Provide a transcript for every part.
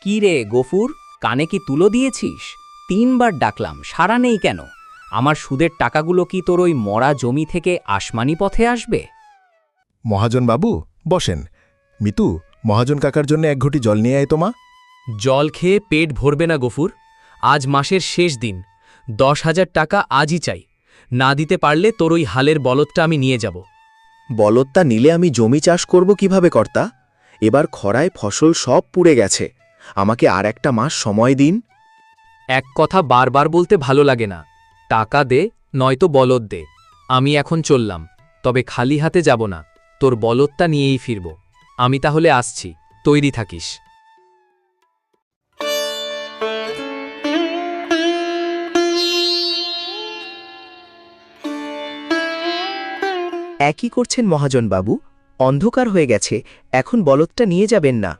কি রে গফুর, কানে কি তুলো দিয়েছিস? 3বার ডাকলাম, সাড়া নেই কেন? আমার সুদের টাকাগুলো কি তোর ওই মরা জমি থেকে আসমানি পথে আসবে? মহাজন বাবু বসেন। মিতু, মহাজন কাকার জন্য 1 ঘটি জল নিয়ে আয় তো মা। জল খেয়ে পেট ভরবে না গফুর। আজ মাসের শেষ দিন, 10,000 টাকা আজই চাই। না দিতে পারলে তোর ওই হালের বলদটা আমি নিয়ে যাব। বলদটা নিলে আমি জমি চাষ করব কিভাবে কর্তা? এবার খরায় ফসল সব পুড়ে গেছে। আমাকে আর একটা মাস সময় দিন। এক কথা বারবার বলতে ভালো লাগে না। টাকা দে, নয়তো বলদ দে। আমি এখন চললাম, তবে খালি হাতে যাব না। তোর বলদটা নিয়েই ফিরব। আমি তাহলে আসছি, তৈরি থাকিস। একই করছেন মহাজন বাবু, অন্ধকার হয়ে গেছে, এখন বলদটা নিয়ে যাবেন না।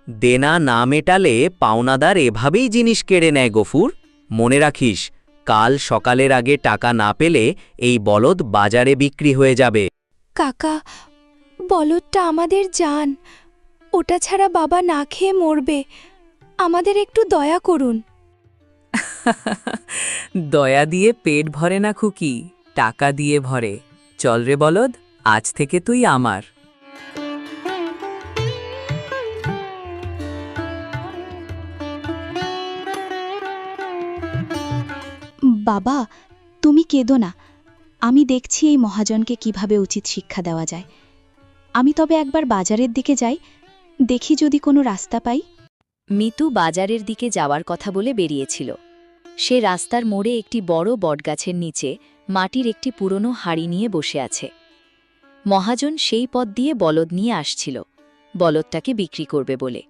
দেনা না মেটালে পাওনাদার এভাবেই জিনিস কেড়ে নেয় গফুর। মনে রাখিস, কাল সকালের আগে টাকা না পেলে এই বলদ বাজারে বিক্রি হয়ে যাবে। কাকা, বলদটা আমাদের জান, ওটা ছাড়া বাবা না খেয়ে মরবে। আমাদের একটু দয়া করুন। দয়া দিয়ে পেট ভরে না খুকি, টাকা দিয়ে ভরে। চল রে বলদ, আজ থেকে তুই আমার। বাবা, তুমি কেঁদো না। আমি দেখছি এই মহাজনকে কিভাবে উচিত শিক্ষা দেওয়া যায়। আমি তবে একবার বাজারের দিকে যাই, দেখি যদি কোনো রাস্তা পাই। মিতু বাজারের দিকে যাওয়ার কথা বলে বেরিয়েছিল। সে রাস্তার মোড়ে একটি বড় বটগাছের নিচে মাটির একটি পুরনো হাড়ি নিয়ে বসে আছে। মহাজন সেই পথ দিয়ে বলদ নিয়ে আসছিল, বলদটাকে বিক্রি করবে বলে।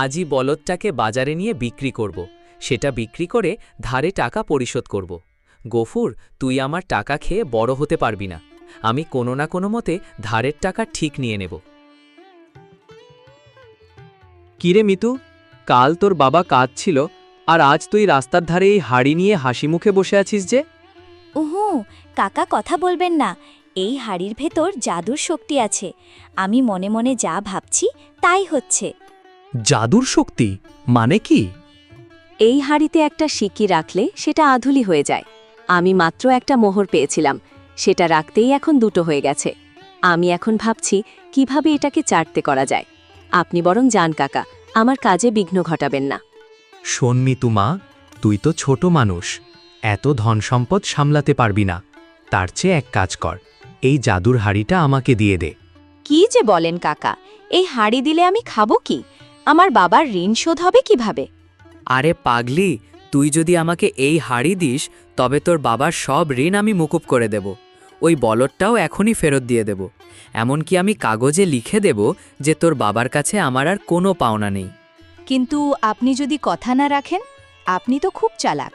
আজই বলদটাকে বাজারে নিয়ে বিক্রি করব। সেটা বিক্রি করে ধারে টাকা পরিশোধ করব। গফুর, তুই আমার টাকা খেয়ে বড় হতে পারবি না। আমি কোনো না কোনো মতে ধারের টাকা ঠিক নিয়ে নেব। কিরে মিতু, কাল তোর বাবা কাঁদছিল, আর আজ তুই রাস্তার ধারে এই হাড়ি নিয়ে হাসি মুখে বসে আছিস যে? উহু, কাকা কথা বলবেন না। এই হাড়ির ভেতর জাদুর শক্তি আছে। আমি মনে মনে যা ভাবছি তাই হচ্ছে। জাদুর শক্তি মানে কি? এই হাড়িতে একটা সিক্কি রাখলে সেটা আধুলি হয়ে যায়। আমি মাত্র একটা মোহর পেয়েছিলাম, সেটা রাখতেই এখন 2টো হয়ে গেছে। আমি এখন ভাবছি কিভাবে এটাকে 4টে করা যায়। আপনি বরং যান কাকা, আমার কাজে বিঘ্ন ঘটাবেন না। শোন মিতু মা, তুই তো ছোট মানুষ, এত ধন সম্পদ সামলাতে পারবি না। তার চেয়ে এক কাজ কর, এই জাদুর হাড়িটা আমাকে দিয়ে দে। কি যে বলেন কাকা, এই হাড়ি দিলে আমি খাবো কি? আমার বাবার ঋণ শোধ হবে কিভাবে? আরে পাগলি, তুই যদি আমাকে এই হাড়ি দিস, তবে তোর বাবার সব ঋণ আমি মুকুব করে দেব। ওই বলদটাও এখনই ফেরত দিয়ে দেব। এমনকি আমি কাগজে লিখে দেব যে তোর বাবার কাছে আমার আর কোনো পাওনা নেই। কিন্তু আপনি যদি কথা না রাখেন? আপনি তো খুব চালাক।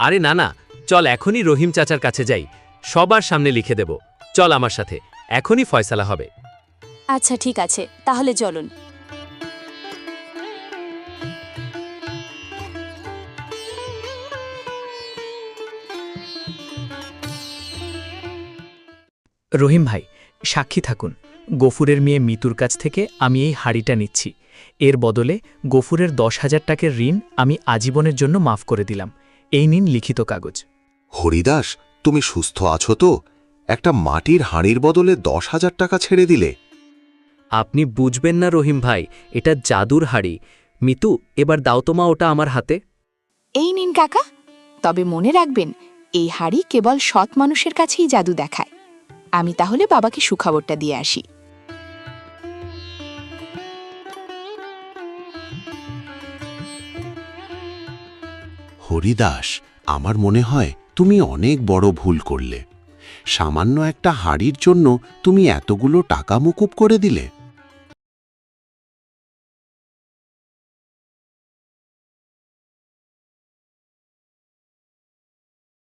আরে না না, চল এখনই রহিম চাচার কাছে যাই, সবার সামনে লিখে দেব। চল আমার সাথে, এখনই ফয়সালা হবে। আচ্ছা ঠিক আছে, তাহলে চলুন। রহিম ভাই, সাক্ষী থাকুন। গফুরের মেয়ে মিতুর কাছ থেকে আমি এই হাড়িটা নিচ্ছি। এর বদলে গফুরের 10,000 টাকার ঋণ আমি আজীবনের জন্য মাফ করে দিলাম। এই নিন লিখিত কাগজ। হরিদাস, তুমি সুস্থ আছো তো? একটা মাটির হাঁড়ির বদলে 10,000 টাকা ছেড়ে দিলে। আপনি বুঝবেন না রহিম ভাই, এটা জাদুর হাড়ি। মিতু, এবার দাও তো মা ওটা আমার হাতে। এই নিন কাকা, তবে মনে রাখবেন, এই হাড়ি কেবল সৎ মানুষের কাছেই জাদু দেখায়। আমি তাহলে বাবাকে সুখবরটা দিয়ে আসি। হরিদাস, আমার মনে হয় তুমি অনেক বড় ভুল করলে। সামান্য একটা হাঁড়ির জন্য তুমি এতগুলো টাকা মুকুব করে দিলে।